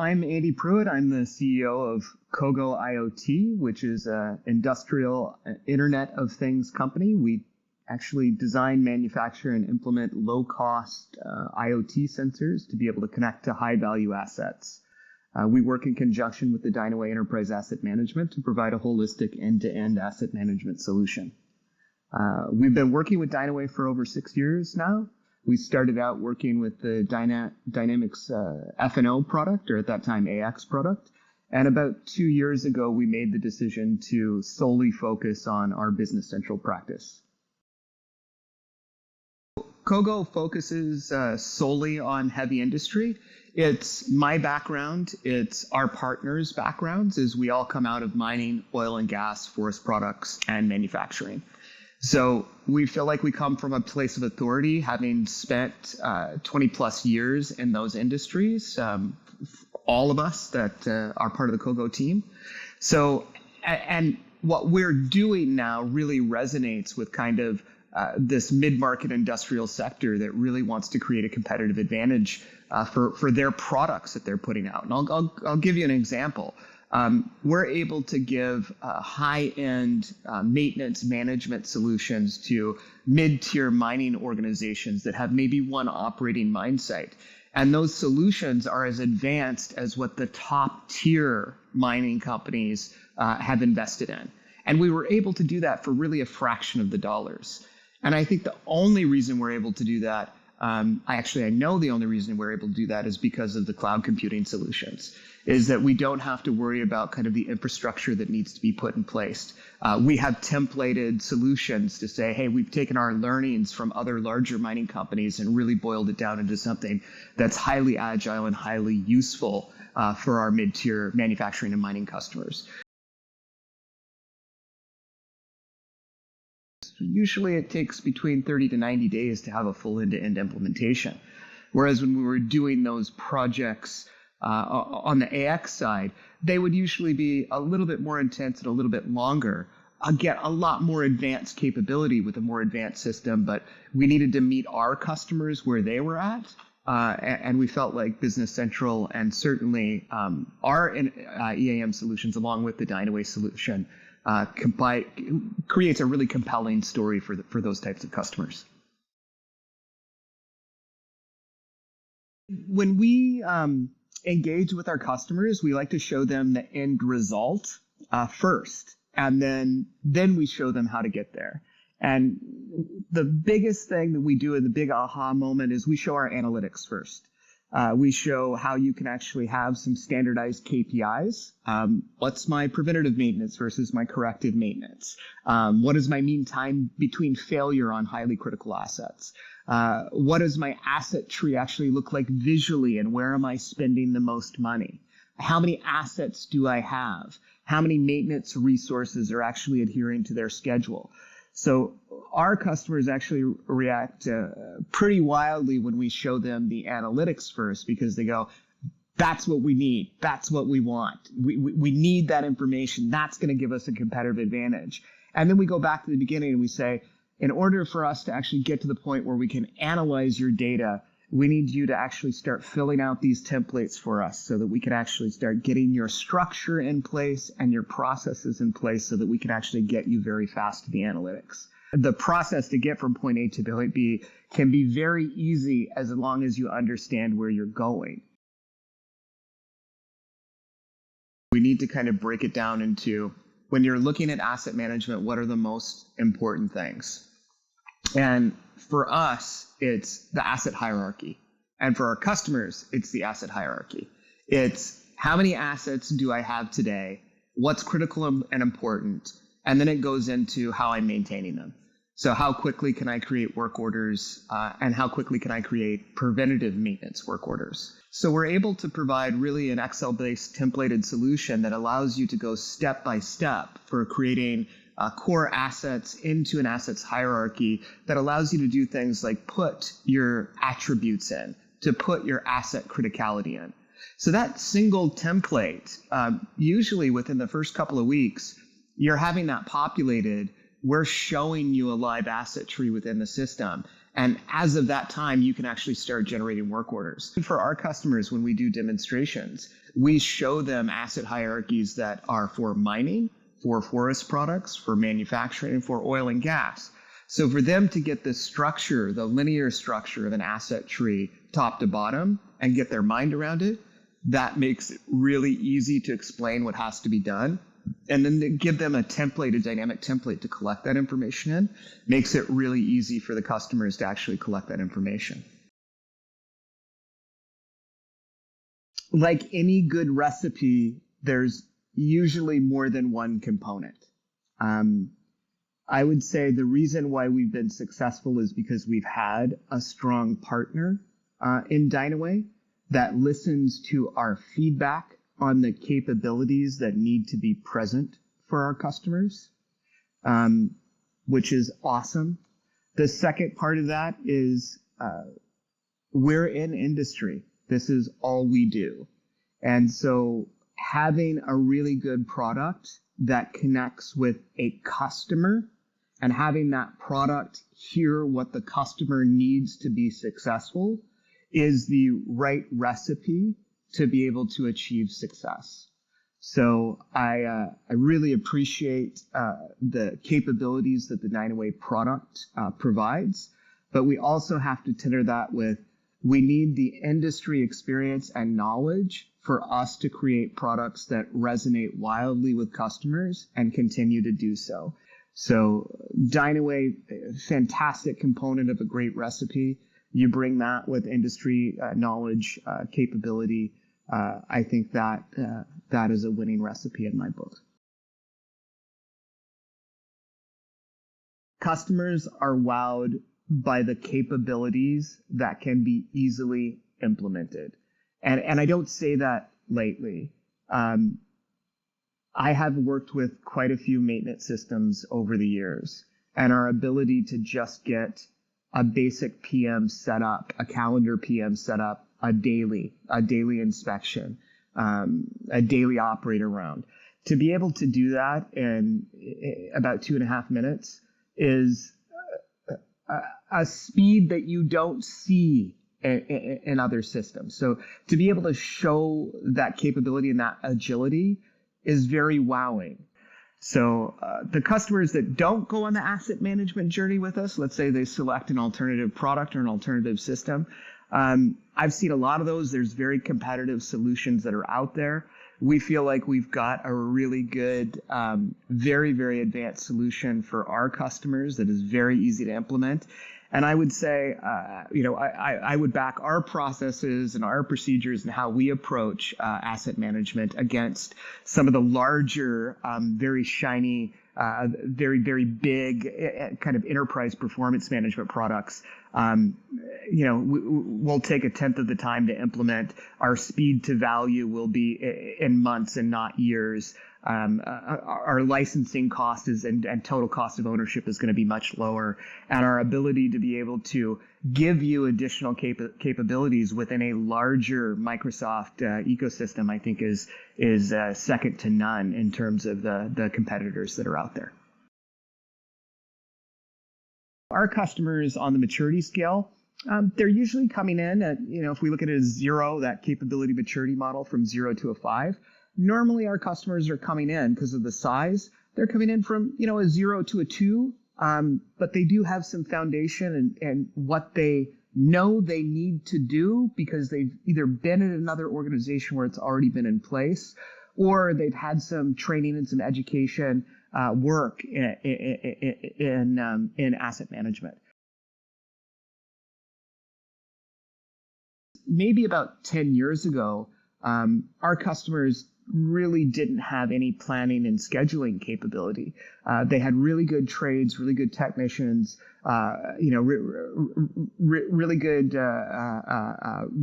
I'm Andy Pruett. I'm the CEO of CoGo IoT, which is an industrial Internet of Things company. We actually design, manufacture, and implement low-cost IoT sensors to be able to connect to high-value assets. We work in conjunction with the Dynaway Enterprise Asset Management to provide a holistic end-to-end asset management solution. We've been working with Dynaway for over 6 years now. We started out working with the Dynamics F&O product, or at that time AX product. And about 2 years ago, we made the decision to solely focus on our Business Central practice. CoGo focuses solely on heavy industry. It's my background, it's our partners' backgrounds, as we all come out of mining, oil and gas, forest products, and manufacturing. So we feel like we come from a place of authority, having spent 20 plus years in those industries, all of us that are part of the CoGo team. So, and what we're doing now really resonates with kind of this mid-market industrial sector that really wants to create a competitive advantage for their products that they're putting out. And I'll give you an example. We're able to give high-end maintenance management solutions to mid-tier mining organizations that have maybe one operating mine site. And those solutions are as advanced as what the top-tier mining companies have invested in. And we were able to do that for really a fraction of the dollars. And I think the only reason we're able to do that, I know the only reason we're able to do that is because of the cloud computing solutions, is that we don't have to worry about kind of the infrastructure that needs to be put in place. We have templated solutions to say, hey, we've taken our learnings from other larger mining companies and really boiled it down into something that's highly agile and highly useful for our mid-tier manufacturing and mining customers. Usually it takes between 30 to 90 days to have a full end-to-end implementation. Whereas when we were doing those projects on the AX side, they would usually be a little bit more intense and a little bit longer. Get a lot more advanced capability with a more advanced system, but we needed to meet our customers where they were at. And we felt like Business Central and certainly our EAM solutions, along with the Dynaway solution, creates a really compelling story for those types of customers. When we engage with our customers, we like to show them the end result first, and then we show them how to get there. And the biggest thing that we do in the big aha moment is we show our analytics first. We show how you can actually have some standardized KPIs. What's my preventative maintenance versus my corrective maintenance? What is my mean time between failure on highly critical assets? What does my asset tree actually look like visually, and where am I spending the most money? How many assets do I have? How many maintenance resources are actually adhering to their schedule? So our customers actually react pretty wildly when we show them the analytics first, because they go, that's what we need. That's what we want. We need that information. That's going to give us a competitive advantage. And then we go back to the beginning and we say, in order for us to actually get to the point where we can analyze your data, we need you to actually start filling out these templates for us so that we can actually start getting your structure in place and your processes in place so that we can actually get you very fast to the analytics. The process to get from point A to point B can be very easy as long as you understand where you're going. We need to kind of break it down into, when you're looking at asset management, what are the most important things? And for us, it's the asset hierarchy. And for our customers, it's the asset hierarchy. It's how many assets do I have today? What's critical and important? And then it goes into how I'm maintaining them. So how quickly can I create work orders and how quickly can I create preventative maintenance work orders? So we're able to provide really an Excel-based templated solution that allows you to go step by step for creating core assets into an assets hierarchy that allows you to do things like put your attributes in, to put your asset criticality in. So that single template, usually within the first couple of weeks, you're having that populated. We're showing you a live asset tree within the system. And as of that time, you can actually start generating work orders. For our customers, when we do demonstrations, we show them asset hierarchies that are for mining, for forest products, for manufacturing, and for oil and gas. So for them to get the structure, the linear structure of an asset tree, top to bottom, and get their mind around it, that makes it really easy to explain what has to be done. And then to give them a template, a dynamic template to collect that information in, makes it really easy for the customers to actually collect that information. Like any good recipe, there's usually more than one component. I would say the reason why we've been successful is because we've had a strong partner in Dynaway that listens to our feedback on the capabilities that need to be present for our customers, which is awesome. The second part of that is we're in industry. This is all we do. And so having a really good product that connects with a customer and having that product hear what the customer needs to be successful is the right recipe to be able to achieve success. So I really appreciate the capabilities that the Dynaway product provides, but we also have to tender that with, we need the industry experience and knowledge for us to create products that resonate wildly with customers and continue to do so. So Dynaway, fantastic component of a great recipe. You bring that with industry knowledge, capability. I think that that is a winning recipe in my book. Customers are wowed by the capabilities that can be easily implemented. And I don't say that lightly. I have worked with quite a few maintenance systems over the years, and our ability to just get a basic PM set up, a calendar PM set up, a daily inspection, a daily operator round. To be able to do that in about 2.5 minutes is a speed that you don't see in other systems. So to be able to show that capability and that agility is very wowing. So the customers that don't go on the asset management journey with us, let's say they select an alternative product or an alternative system, I've seen a lot of those. There's very competitive solutions that are out there. We feel like we've got a really good, very, very advanced solution for our customers that is very easy to implement. And I would say, I would back our processes and our procedures and how we approach asset management against some of the larger, very shiny, very, very big kind of enterprise performance management products. We'll take 1/10 of the time to implement. Our speed to value will be in months and not years. Our licensing cost is and total cost of ownership is going to be much lower, and our ability to be able to give you additional capabilities within a larger Microsoft ecosystem, I think is second to none in terms of the competitors that are out there. Our customers on the maturity scale, they're usually coming in at, if we look at it as 0, that capability maturity model from 0 to a 5. Normally, our customers are coming in because of the size. They're coming in from, a 0 to a 2, but they do have some foundation and what they know they need to do because they've either been in another organization where it's already been in place, or they've had some training and some education work in asset management. Maybe about 10 years ago, our customers really didn't have any planning and scheduling capability. They had really good trades, really good technicians, really good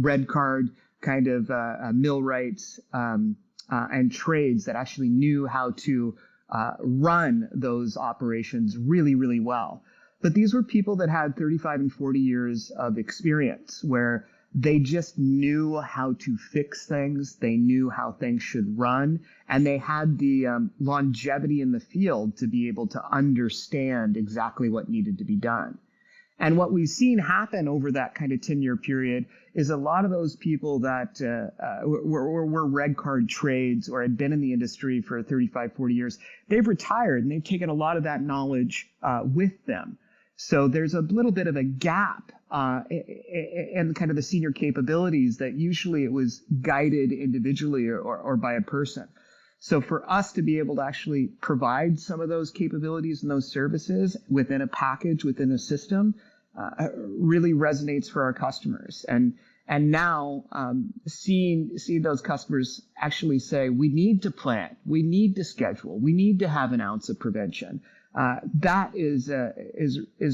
red card kind of millwrights and trades that actually knew how to run those operations really, really well. But these were people that had 35 and 40 years of experience where they just knew how to fix things. They knew how things should run, and they had the longevity in the field to be able to understand exactly what needed to be done. And what we've seen happen over that kind of 10-year period is a lot of those people that were red card trades or had been in the industry for 35, 40 years, they've retired and they've taken a lot of that knowledge with them. So there's a little bit of a gap in kind of the senior capabilities that usually it was guided individually or by a person. So for us to be able to actually provide some of those capabilities and those services within a package, within a system, really resonates for our customers. And now seeing those customers actually say, we need to plan, we need to schedule, we need to have an ounce of prevention. That is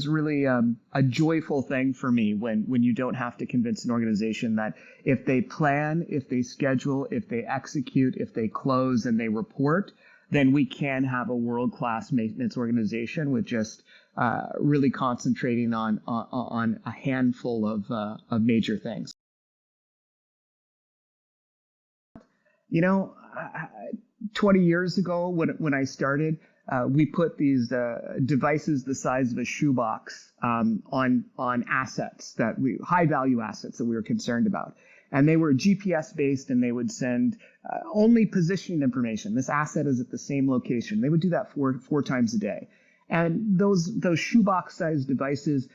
really a joyful thing for me when you don't have to convince an organization that if they plan, if they schedule, if they execute, if they close and they report, then we can have a world-class maintenance organization with just really concentrating on a handful of major things. 20 years ago when I started, we put these devices the size of a shoebox on assets high value assets that we were concerned about. And they were GPS based, and they would send only positioning information. This asset is at the same location. They would do that four times a day. And those shoebox sized devices,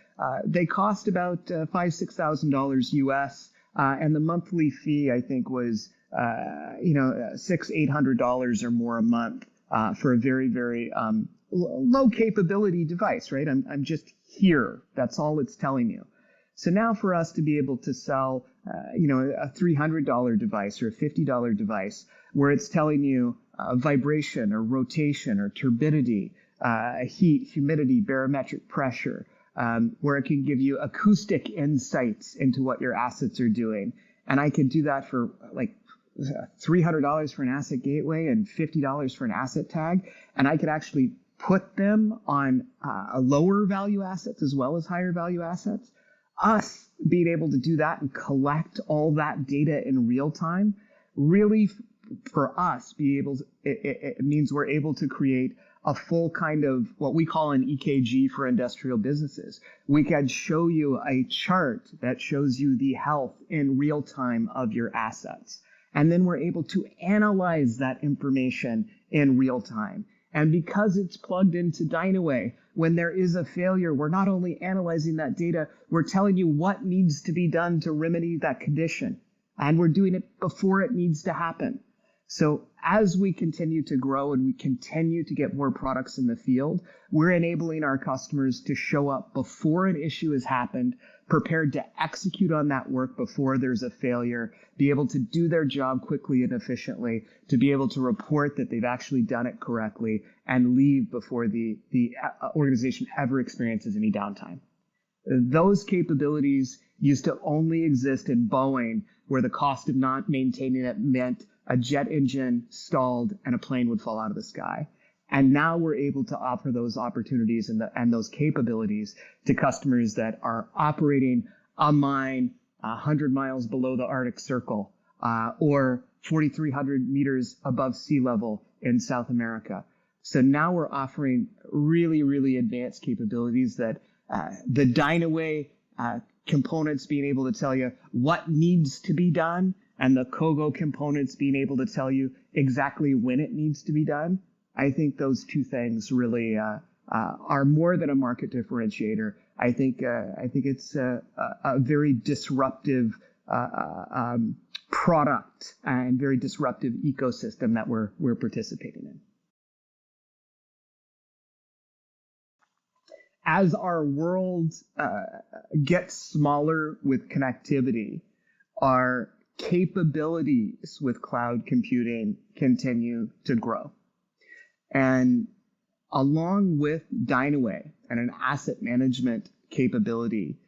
they cost about $5,000-$6,000 US. And the monthly fee, I think, was $600-$800 or more a month. For a very, very low capability device, right? I'm just here. That's all it's telling you. So now for us to be able to sell, a $300 device or a $50 device where it's telling you vibration or rotation or turbidity, heat, humidity, barometric pressure, where it can give you acoustic insights into what your assets are doing. And I could do that for like $300 for an asset gateway and $50 for an asset tag. And I could actually put them on a lower value assets as well as higher value assets. Us being able to do that and collect all that data in real time, really for us, it means we're able to create a full kind of what we call an EKG for industrial businesses. We can show you a chart that shows you the health in real time of your assets. And then we're able to analyze that information in real time. And because it's plugged into Dynaway, when there is a failure, we're not only analyzing that data, we're telling you what needs to be done to remedy that condition. And we're doing it before it needs to happen. So as we continue to grow and we continue to get more products in the field, we're enabling our customers to show up before an issue has happened, prepared to execute on that work before there's a failure, be able to do their job quickly and efficiently, to be able to report that they've actually done it correctly and leave before the organization ever experiences any downtime. Those capabilities used to only exist in Boeing, where the cost of not maintaining it meant a jet engine stalled and a plane would fall out of the sky. And now we're able to offer those opportunities and those capabilities to customers that are operating a mine 100 miles below the Arctic Circle or 4,300 meters above sea level in South America. So now we're offering really, really advanced capabilities that the Dynaway components being able to tell you what needs to be done, and the CoGo components being able to tell you exactly when it needs to be done. I think those two things really are more than a market differentiator. I think it's a very disruptive product and very disruptive ecosystem that we're participating in. As our world gets smaller with connectivity, our capabilities with cloud computing continue to grow. And along with Dynaway and an asset management capability,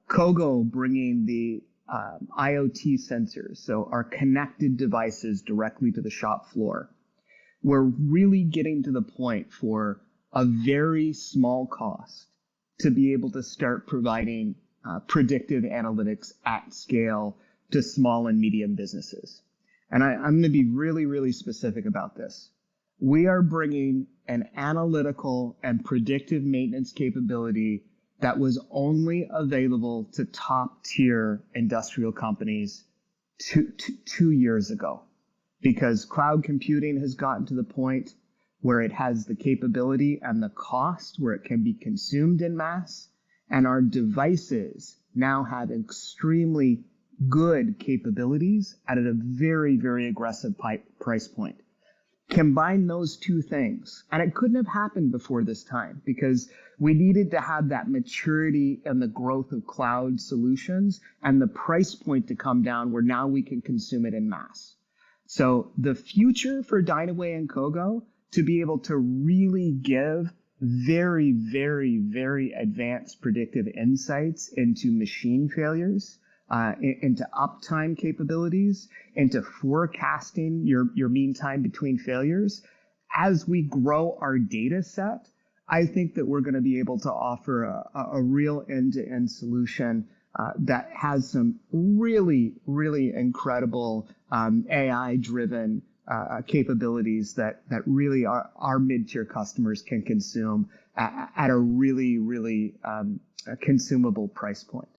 CoGo bringing the IoT sensors, so our connected devices directly to the shop floor, we're really getting to the point for a very small cost to be able to start providing predictive analytics at scale to small and medium businesses. And I'm going to be really, really specific about this. We are bringing an analytical and predictive maintenance capability that was only available to top tier industrial companies two years ago, because cloud computing has gotten to the point where it has the capability and the cost where it can be consumed in mass, and our devices now have extremely good capabilities at a very, very aggressive price point. Combine those two things, and it couldn't have happened before this time because we needed to have that maturity and the growth of cloud solutions and the price point to come down where now we can consume it in mass. So the future for Dynaway and CoGo to be able to really give very, very, very advanced predictive insights into machine failures, into uptime capabilities, into forecasting your mean time between failures. As we grow our data set, I think that we're going to be able to offer a real end-to-end solution that has some really, really incredible AI-driven capabilities that really our mid-tier customers can consume at a really, really consumable price point.